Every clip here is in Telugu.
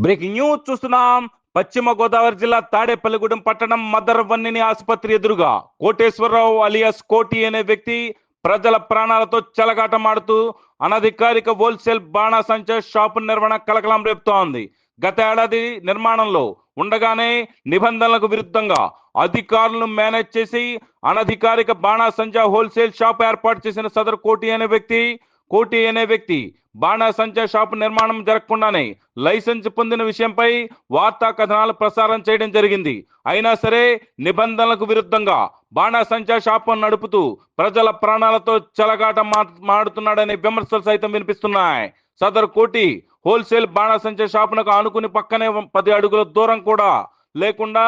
బ్రేకింగ్ న్యూస్ చూస్తున్నాం. పశ్చిమ గోదావరి జిల్లా తాడేపల్లిగూడెం పట్టణం మదర్ వన్నిని ఆసుపత్రి ఎదురుగా కోటేశ్వరరావు అలియాస్ కోటి అనే వ్యక్తి ప్రజల ప్రాణాలతో చెలగాటమాడుతూ అనధికారిక హోల్సేల్ బాణాసంచా షాపు నిర్వహణ కలకలం రేపుతోంది. గత ఏడాది నిర్మాణంలో ఉండగానే నిబంధనలకు విరుద్ధంగా అధికారులను మేనేజ్ చేసి అనధికారిక బాణాసంచా హోల్సేల్ షాప్ ఏర్పాటు చేసిన సదరు కోటి అనే వ్యక్తి బాణాసంచా షాపు నిర్మాణం జరగకుండానే లైసెన్స్ పొందిన విషయంపై వార్తా కథనాలు ప్రసారం చేయడం జరిగింది. అయినా సరే నిబంధనలకు విరుద్ధంగా బాణాసంచా షాపు నడుపుతూ ప్రజల ప్రాణాలతో చెలగాట మాడుతున్నాడనే విమర్శలు సైతం వినిపిస్తున్నాయి. సదరు కోటి హోల్సేల్ బాణాసంచా షాపునకు ఆనుకుని పక్కనే 10 అడుగుల దూరం కూడా లేకుండా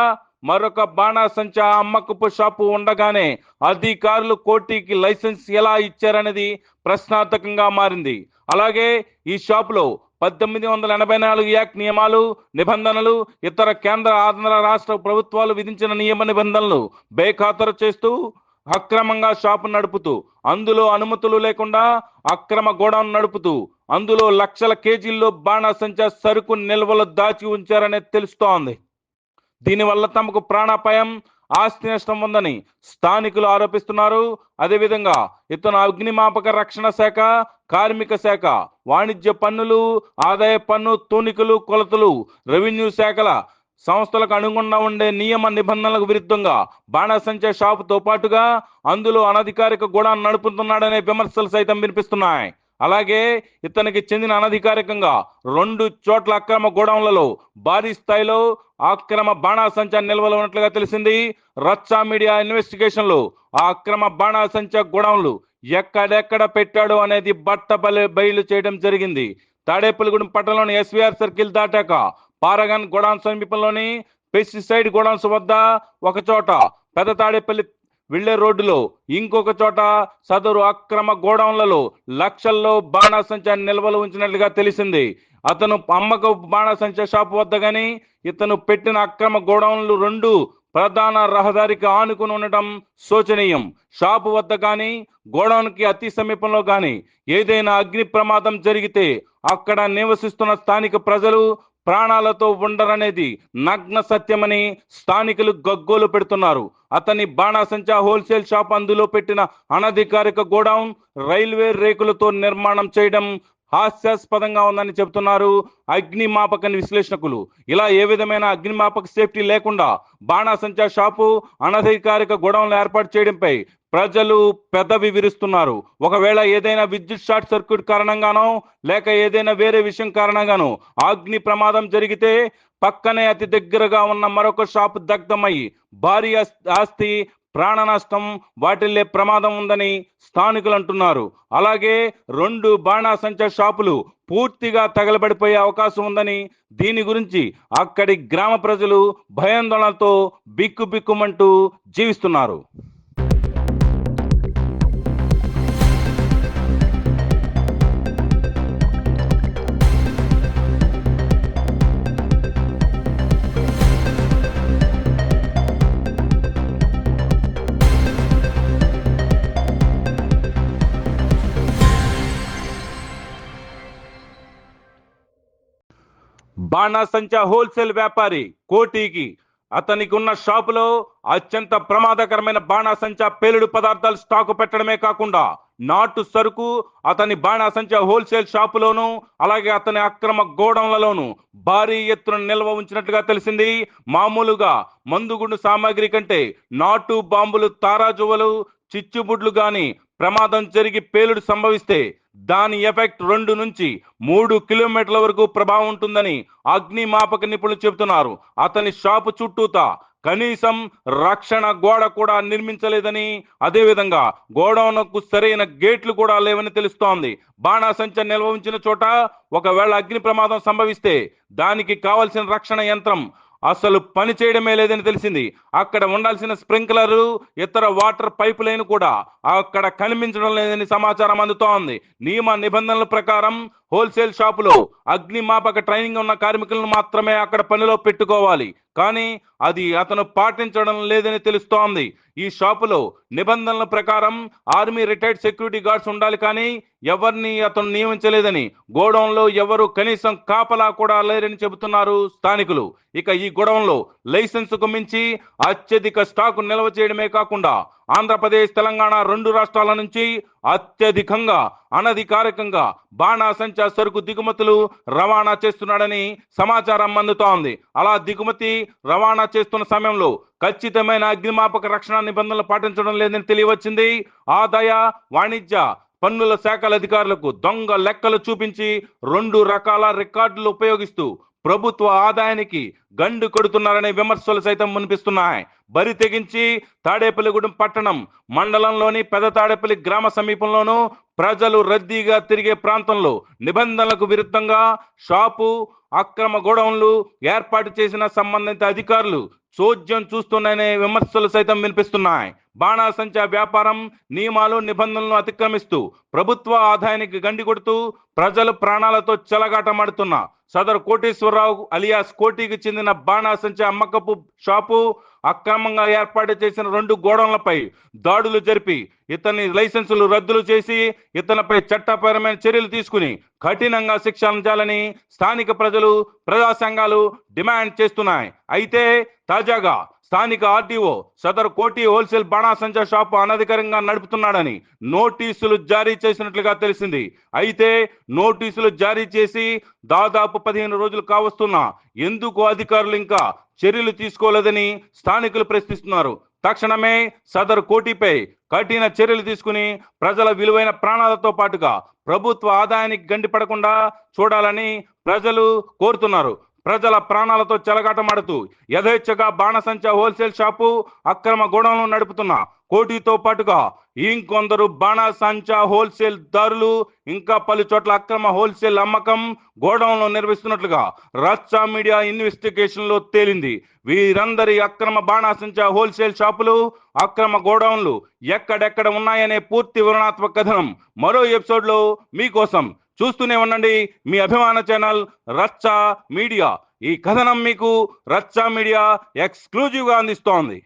మరొక బాణాసంచా అమ్మకపు షాపు ఉండగానే అధికారులు కోటికి లైసెన్స్ ఎలా ఇచ్చారనేది ప్రశ్నార్థకంగా మారింది. అలాగే ఈ షాపులో 1884 యాక్ట్ నియమాలు, నిబంధనలు, ఇతర కేంద్ర ఆంధ్ర రాష్ట్ర ప్రభుత్వాలు విధించిన నియమ నిబంధనలు బేఖాతరు చేస్తూ అక్రమంగా షాపు నడుపుతూ అందులో అనుమతులు లేకుండా అక్రమ గోడౌన్ నడుపుతూ అందులో లక్షల కేజీల్లో బాణాసంచా సరుకు నిల్వలు దాచి ఉంచారనేది తెలుస్తోంది. దీనివల్ల తమకు ప్రాణాపాయం, ఆస్తి నష్టం ఉందని స్థానికులు ఆరోపిస్తున్నారు. అదేవిధంగా ఇతను అగ్నిమాపక రక్షణ శాఖ, కార్మిక శాఖ, వాణిజ్య పన్నులు, ఆదాయ పన్ను, తూనికలు, కొలతలు, రెవెన్యూ శాఖల సంస్థలకు అనుగుణంగా ఉండే నియమ నిబంధనలకు విరుద్ధంగా బాణాసంచా షాపుతో పాటుగా అందులో అనధికారిక గోడౌన్ నడుపుతున్నాడనే విమర్శలు సైతం వినిపిస్తున్నాయి. అలాగే ఇతనికి చెందిన అనధికారికంగా 2 చోట్ల అక్రమ గోడౌన్లలో భారీ స్థాయిలో అక్రమ బాణాసంచా నిల్వలు ఉన్నట్లుగా తెలిసింది. రచ్చా మీడియా ఇన్వెస్టిగేషన్ లో ఆ అక్రమ బాణాసంచా గోడౌన్లు ఎక్కడెక్కడ పెట్టాడు అనేది బయలు చేయడం జరిగింది. తాడేపల్లిగూడెం పట్టణంలోని ఎస్వీఆర్ సర్కిల్ దాటాక పారగాన్ గోడౌన్ సమీపంలోని పెస్టిసైడ్ గోడౌన్స్ వద్ద ఒక చోట, పెద్ద తాడేపల్లి వెళ్లే రోడ్డులో ఇంకొక చోట సదరు అక్రమ గోడౌన్లలో లక్షల్లో బాణాసంచా నిల్వలు ఉంచినట్లుగా తెలిసింది. అతను అమ్మక బాణాసంచా షాపు వద్ద గాని ఇతను పెట్టిన అక్రమ గోడౌన్లు 2 ప్రధాన రహదారికి ఆనుకుని ఉండటం శోచనీయం. షాపు వద్ద గాని గోడౌన్ కి అతి సమీపంలో గాని ఏదైనా అగ్ని ప్రమాదం జరిగితే అక్కడ నివసిస్తున్న స్థానిక ప్రజలు ప్రాణాలతో ఉండరనేది నగ్న సత్యమని స్థానికులు గగ్గోలు పెడుతున్నారు. అతని బాణాసంచా హోల్సేల్ షాప్ అందులో పెట్టిన అనధికారిక గోడౌన్ రైల్వే రేకులతో నిర్మాణం చేయడం హాస్యాస్పదంగా ఉందని చెబుతున్నారు అగ్నిమాపక విశ్లేషకులు. ఇలా ఏ విధమైన అగ్నిమాపక సేఫ్టీ లేకుండా బాణాసంచా షాపు, అనధికారిక గోడౌన్లు ఏర్పాటు చేయడంపై ప్రజలు పెదవి విరుస్తున్నారు. ఒకవేళ ఏదైనా విద్యుత్ షార్ట్ సర్క్యూట్ కారణంగానో లేక ఏదైనా వేరే విషయం కారణంగానో అగ్ని ప్రమాదం జరిగితే పక్కనే అతి దగ్గరగా ఉన్న మరొక షాపు దగ్ధమయ్యి భారీ ఆస్తి, ప్రాణ నష్టం వాటిల్లే ప్రమాదం ఉందని స్థానికులు అంటున్నారు. అలాగే 2 బాణాసంచా షాపులు పూర్తిగా తగలబడిపోయే అవకాశం ఉందని, దీని గురించి అక్కడి గ్రామ ప్రజలు భయాందోళనతో బిక్కుబిక్కుమంటూ జీవిస్తున్నారు. బాణాసంచా హోల్సేల్ వ్యాపారి కోటికి అతనికి ఉన్న షాపులో అత్యంత ప్రమాదకరమైన బాణాసంచా పేలుడు పదార్థాలు స్టాకు పెట్టడమే కాకుండా నాటు సరుకు అతని బాణాసంచా హోల్సేల్ షాపులోను అలాగే అతని అక్రమ గోడౌన్లలోను భారీ ఎత్తున నిల్వ ఉంచినట్లుగా తెలిసింది. మామూలుగా మందుగుండు సామాగ్రి కంటే నాటు బాంబులు, తారాజువలు, చిచ్చుబుడ్లు గాని ప్రమాదం జరిగి పేలుడు సంభవిస్తే దాని ఎఫెక్ట్ 2 నుంచి 3 కిలోమీటర్ల వరకు ప్రభావం ఉంటుందని అగ్నిమాపక నిపుణులు చెబుతున్నారు. అతని షాపు చుట్టూతా కనీసం రక్షణ గోడ కూడా నిర్మించలేదని, అదేవిధంగా గోడౌన్కు సరైన గేట్లు కూడా లేవని తెలుస్తోంది. బాణాసంచా నిల్వ ఉంచిన చోట ఒకవేళ అగ్ని ప్రమాదం సంభవిస్తే దానికి కావలసిన రక్షణ యంత్రం అసలు పని చేయడమే లేదని తెలిసింది. అక్కడ ఉండాల్సిన స్ప్రింక్లర్, ఇతర వాటర్ పైప్ లైన్ కూడా అక్కడ కనిపించడం లేదని సమాచారం అందుతోంది. నియమ నిబంధనల ప్రకారం హోల్సేల్ షాపులో అగ్నిమాపక ట్రైనింగ్ ఉన్న కార్మికులను మాత్రమే అక్కడ పనిలో పెట్టుకోవాలి. కానీ అది అతను పాటించడం లేదని తెలుస్తోంది. ఈ షాపులో నిబంధనల ప్రకారం ఆర్మీ రిటైర్డ్ సెక్యూరిటీ గార్డ్స్ ఉండాలి, కానీ ఎవరిని అతను నియమించలేదని, గోడౌన్లో ఎవరు కనీసం కాపలా కూడా లేరని చెబుతున్నారు స్థానికులు. ఇక ఈ గోడౌన్లో లైసెన్సుకు మించి అత్యధిక స్టాకు నిల్వ చేయడమే కాకుండా ఆంధ్రప్రదేశ్, తెలంగాణ రెండు రాష్ట్రాల నుంచి అత్యధికంగా అనధికారికంగా బాణాసంచా సరుకు దిగుమతులు రవాణా చేస్తున్నాడని సమాచారం అందుతోంది. అలా దిగుమతి రవాణా చేస్తున్న సమయంలో ఖచ్చితమైన అగ్నిమాపక రక్షణ నిబంధనలు పాటించడం లేదని తెలియవచ్చింది. ఆదాయ వాణిజ్య పన్నుల శాఖల అధికారులకు దొంగ లెక్కలు చూపించి 2 రకాల రికార్డులు ఉపయోగిస్తూ ప్రభుత్వ ఆదాయానికి గండు కొడుతున్నారనే విమర్శలు సైతం వినిపిస్తున్నాయి. బరి తెగించి తాడేపల్లిగూడెం పట్టణం మండలంలోని పెద్ద తాడేపల్లి గ్రామ సమీపంలోనూ ప్రజలు రద్దీగా తిరిగే ప్రాంతంలో నిబంధనలకు విరుద్ధంగా షాపు, అక్రమ గోడౌన్లు ఏర్పాటు చేసిన సంబంధిత అధికారులు చోద్యం చూస్తున్నాయనే విమర్శలు సైతం వినిపిస్తున్నాయి. బాణాసంచా వ్యాపారం నియమాలు నిబంధనలను అతిక్రమిస్తూ ప్రభుత్వ ఆదాయానికి గండి కొడుతూ ప్రజలు ప్రాణాలతో చెలగాటమాడుతున్న సదరు కోటేశ్వరరావు అలియాస్ కోటికి చెందిన బాణాసంచా అమ్మకపు షాపు, అక్రమంగా ఏర్పాటు చేసిన 2 గోడౌన్లపై దాడులు జరిపి ఇతని లైసెన్సులు రద్దులు చేసి ఇతనిపై చట్టపరమైన చర్యలు తీసుకుని కఠినంగా శిక్షించాలని స్థానిక ప్రజలు, ప్రజా సంఘాలు డిమాండ్ చేస్తున్నాయి. అయితే తాజాగా స్థానిక ఆర్టీఓ సదరు కోటి హోల్సేల్ బాణాసంచా షాపు అనధికారంగా నడుపుతున్నాడని నోటీసులు జారీ చేసినట్లుగా తెలిసింది. అయితే నోటీసులు జారీ చేసి దాదాపు 15 రోజులు కావస్తున్నా ఎందుకు అధికారులు ఇంకా చర్యలు తీసుకోలేదని స్థానికులు ప్రశ్నిస్తున్నారు. తక్షణమే సదరు కోటిపై కఠిన చర్యలు తీసుకుని ప్రజల విలువైన ప్రాణాలతో పాటుగా ప్రభుత్వ ఆదాయానికి గండిపడకుండా చూడాలని ప్రజలు కోరుతున్నారు. ప్రజల ప్రాణాలతో చెలగాటమాడుతూ యథేచ్ఛగా బాణసంచా హోల్సేల్ షాపు, అక్రమ గోడౌన్లు నడుపుతున్న కోటితో పాటుగా ఇంకొందరు బాణసంచా హోల్సేల్ దారులు ఇంకా పలు చోట్ల అక్రమ హోల్సేల్ అమ్మకం గోడౌన్లు నిర్వహిస్తున్నట్లుగా రచ్చ మీడియా ఇన్వెస్టిగేషన్ లో తేలింది. వీరందరి అక్రమ బాణాసంచా హోల్సేల్ షాపులు, అక్రమ గోడౌన్లు ఎక్కడెక్కడ ఉన్నాయనే పూర్తి వివరణాత్మక కథనం మరో ఎపిసోడ్ లో మీకోసం. చూస్తూనే ఉండండి మీ అభిమాన ఛానల్ రచ్చ మీడియా. ఈ కథనం మీకు రచ్చ మీడియా ఎక్స్క్లూజివ్ గా అందిస్తోంది.